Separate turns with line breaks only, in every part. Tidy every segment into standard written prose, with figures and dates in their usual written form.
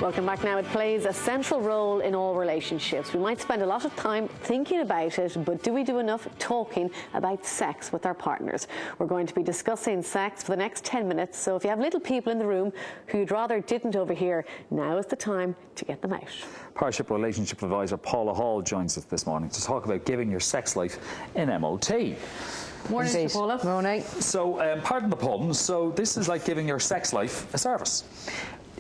Welcome back. Now, it plays a central role in all relationships. We might spend a lot of time thinking about it, but do we do enough talking about sex with our partners? We're going to be discussing sex for the next 10 minutes, so if you have little people in the room who you'd rather didn't overhear, now is the time to get them out.
Partnership Relationship Advisor Paula Hall joins us this morning to talk about giving your sex life in MOT.
Morning, Mr. Paula.
Morning.
So, pardon the pun, so this is like giving your sex life a service.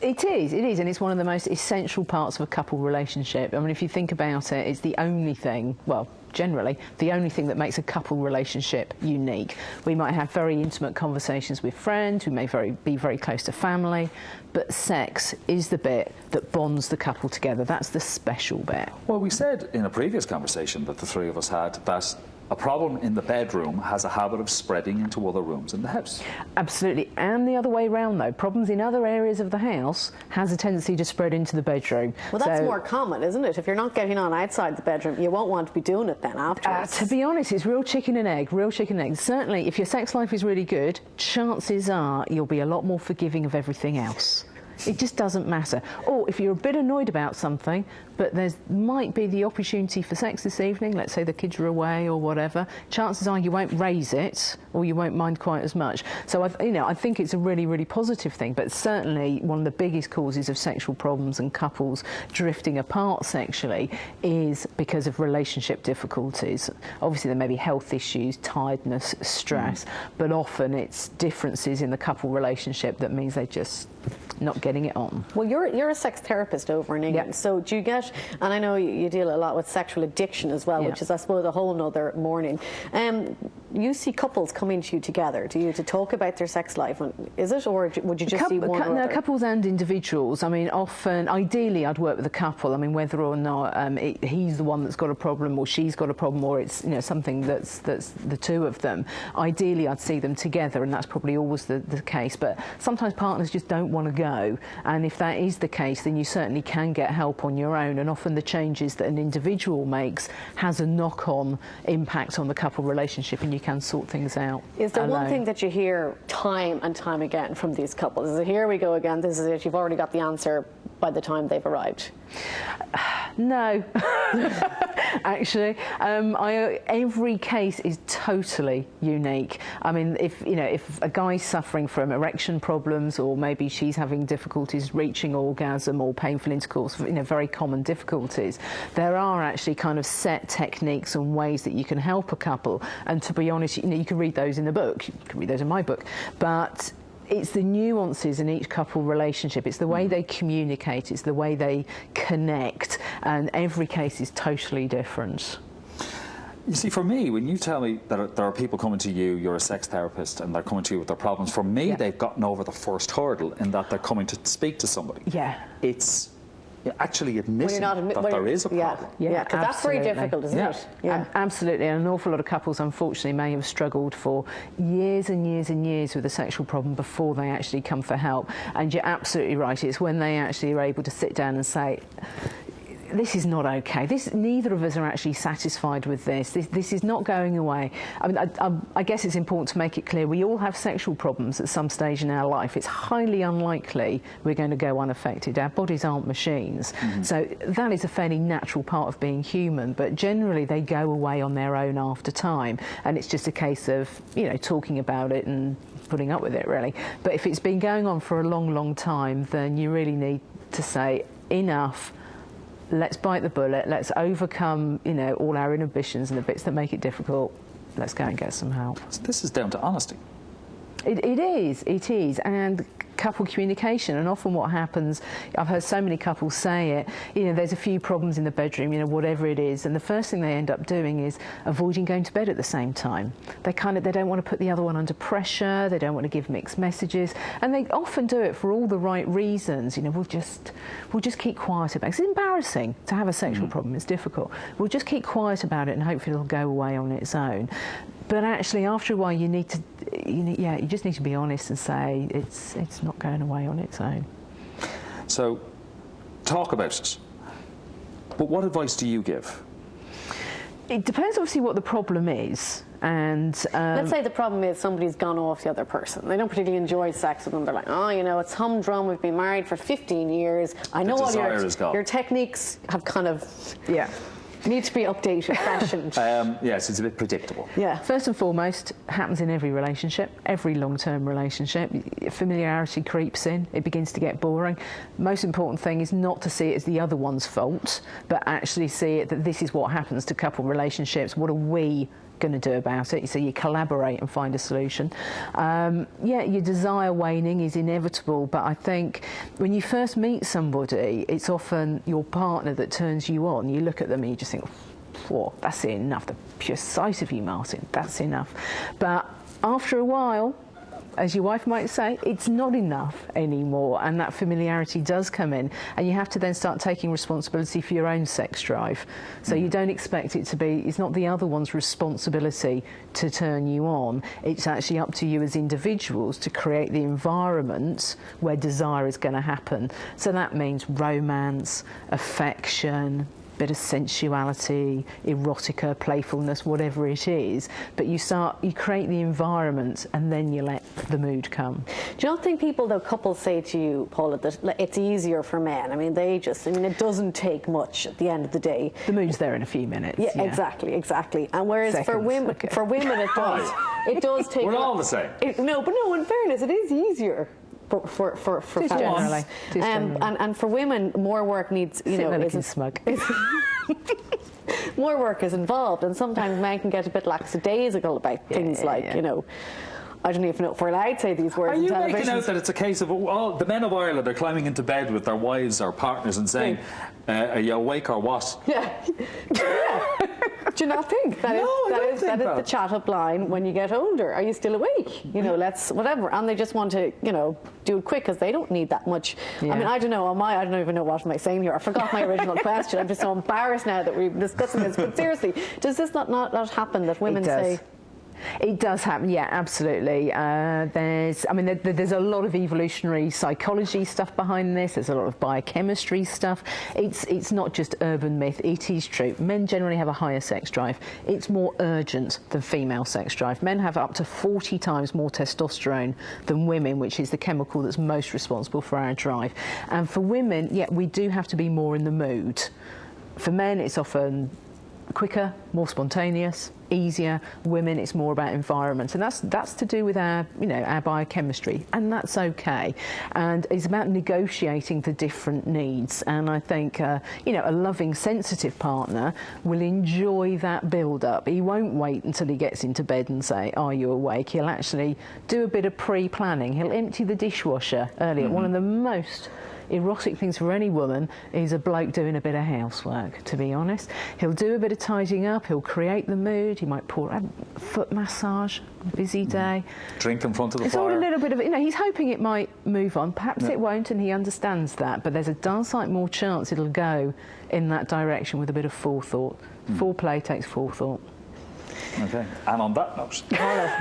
It is, and it's one of the most essential parts of a couple relationship. I mean, if you think about it, it's the only thing, well, generally, the only thing that makes a couple relationship unique. We might have very intimate conversations with friends, we may be very close to family, but sex is the bit that bonds the couple together. That's the special bit.
Well, we said in a previous conversation that the three of us had that a problem in the bedroom has a habit of spreading into other rooms in the house.
Absolutely, and the other way around though. Problems in other areas of the house has a tendency to spread into the bedroom.
Well, that's more common, isn't it? If you're not getting on outside the bedroom, you won't want to be doing it then afterwards.
To be honest, it's real chicken and egg, Certainly, if your sex life is really good, chances are you'll be a lot more forgiving of everything else. It just doesn't matter. Or if you're a bit annoyed about something, but there might be the opportunity for sex this evening, let's say the kids are away or whatever, chances are you won't raise it or you won't mind quite as much. So, I think it's a really, really positive thing, but certainly one of the biggest causes of sexual problems and couples drifting apart sexually is because of relationship difficulties. Obviously, there may be health issues, tiredness, stress, but often it's differences in the couple relationship that means they just not getting it on.
Well, you're a sex therapist over in England, so do you get, and I know you deal a lot with sexual addiction as well, which is, I suppose, a whole nother morning. You see couples coming to you together, do you, to talk about their sex life? Is it, or would you just see one or other?
Couples and individuals. I mean, often, ideally, I'd work with a couple. I mean, whether or not he's the one that's got a problem or she's got a problem, or it's something that's the two of them. Ideally, I'd see them together, and that's probably always the case. But sometimes partners just don't want to go, and if that is the case, then you certainly can get help on your own. And often the changes that an individual makes has a knock-on impact on the couple relationship, and you can sort things out.
Is there one thing that you hear time and time again from these couples? Is it, here we go again, this is it, you've already got the answer by the time they've arrived?
No. Actually, every case is totally unique. I mean, if a guy's suffering from erection problems, or maybe she's having difficulties reaching orgasm or painful intercourse, very common difficulties, there are actually kind of set techniques and ways that you can help a couple. And to be honest, you can read those in the book. You can read those in my book, but it's the nuances in each couple relationship. It's the way they communicate. It's the way they connect. And every case is totally different.
You see, for me, when you tell me that there are people coming to you, you're a sex therapist, and they're coming to you with their problems, for me, they've gotten over the first hurdle in that they're coming to speak to somebody.
Yeah.
It's actually admitting that there is a problem.
Yeah, because that's very difficult, isn't it?
Yeah. Absolutely, and an awful lot of couples, unfortunately, may have struggled for years and years and years with a sexual problem before they actually come for help. And you're absolutely right, it's when they actually are able to sit down and say, this is not okay. Neither of us are actually satisfied with this. This is not going away. I mean, I guess it's important to make it clear we all have sexual problems at some stage in our life. It's highly unlikely we're going to go unaffected. Our bodies aren't machines. So that is a fairly natural part of being human, but generally they go away on their own after time. And it's just a case of, talking about it and putting up with it, really. But if it's been going on for a long, long time, then you really need to say, enough. Let's bite the bullet, let's overcome, all our inhibitions and the bits that make it difficult. Let's go and get some help.
So this is down to honesty.
It is, and couple communication. And often what happens, I've heard so many couples say it, there's a few problems in the bedroom, whatever it is, and the first thing they end up doing is avoiding going to bed at the same time. They don't want to put the other one under pressure, they don't want to give mixed messages, and they often do it for all the right reasons. We'll just keep quiet about it. It's embarrassing to have a sexual problem, it's difficult. We'll just keep quiet about it and hopefully it'll go away on its own. But actually, after a while, you just need to be honest and say it's not going away on its own.
So, talk about it. But what advice do you give?
It depends, obviously, what the problem is. And
let's say the problem is somebody's gone off the other person. They don't particularly enjoy sex with them. They're like, oh, you know, it's humdrum. We've been married for 15 years. I know all your techniques have kind of need to be updated, fashioned.
Yes, it's a bit predictable.
Yeah. First and foremost, happens in every relationship, every long-term relationship. Familiarity creeps in. It begins to get boring. Most important thing is not to see it as the other one's fault, but actually see it that this is what happens to couple relationships. What are we going to do about it? So you collaborate and find a solution. Your desire waning is inevitable, but I think when you first meet somebody, it's often your partner that turns you on. You look at them and you just think, whoa, that's enough. The pure sight of you, Martin, that's enough. But after a while, as your wife might say, it's not enough anymore, and that familiarity does come in, and you have to then start taking responsibility for your own sex drive. So you don't expect it to be, it's not the other one's responsibility to turn you on. It's actually up to you as individuals to create the environment where desire is going to happen. So that means romance, affection, bit of sensuality, erotica, playfulness, whatever it is, but you create the environment and then you let the mood come.
Do you not think couples say to you, Paula, that it's easier for men? I mean, it doesn't take much at the end of the day.
The mood's there in a few minutes.
Yeah. Exactly. And whereas
Seconds,
for women, it does take.
We're all the same.
No, in fairness, it is easier. For
generally.
And for women, more work needs,
isn't smug.
More work is involved, and sometimes men can get a bit lackadaisical about things like, I don't even know if we're allowed to say these words.
Are you making out that it's a case of the men of Ireland are climbing into bed with their wives or partners and saying, are you awake or what?
Yeah. Do you not think that is the chat-up line when you get older? Are you still awake? Let's whatever. And they just want to, do it quick because they don't need that much. Yeah. I mean, I don't know. I don't even know what am I saying here. I forgot my original question. I'm just so embarrassed now that we're discussing this. But seriously, does this not happen that women say?
It does happen, yeah, absolutely. There's a lot of evolutionary psychology stuff behind this. There's a lot of biochemistry stuff. It's not just urban myth. It is true. Men generally have a higher sex drive. It's more urgent than female sex drive. Men have up to 40 times more testosterone than women, which is the chemical that's most responsible for our drive. And for women, we do have to be more in the mood. For men, it's often quicker, more spontaneous, easier. Women, it's more about environment, and that's to do with our biochemistry, and that's okay. And it's about negotiating the different needs. And I think a loving, sensitive partner will enjoy that build-up. He won't wait until he gets into bed and say, "Are you awake?" He'll actually do a bit of pre-planning. He'll empty the dishwasher earlier. One of the most erotic things for any woman is a bloke doing a bit of housework, to be honest. He'll do a bit of tidying up, he'll create the mood, he might pour a foot massage, busy day.
Drink in front of the fire.
It's all a little bit of, he's hoping it might move on. Perhaps it won't, and he understands that, but there's a darn sight more chance it'll go in that direction with a bit of forethought. Foreplay takes forethought.
Okay, and on that note,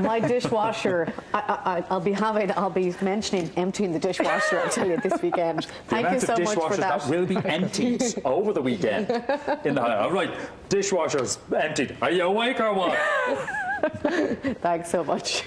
my dishwasher, I'll be mentioning emptying the dishwasher, I'll tell you, this weekend. Thank you so much for that.
That will be emptied over the weekend in the house. All right, dishwasher's emptied. Are you awake or what?
Thanks so much.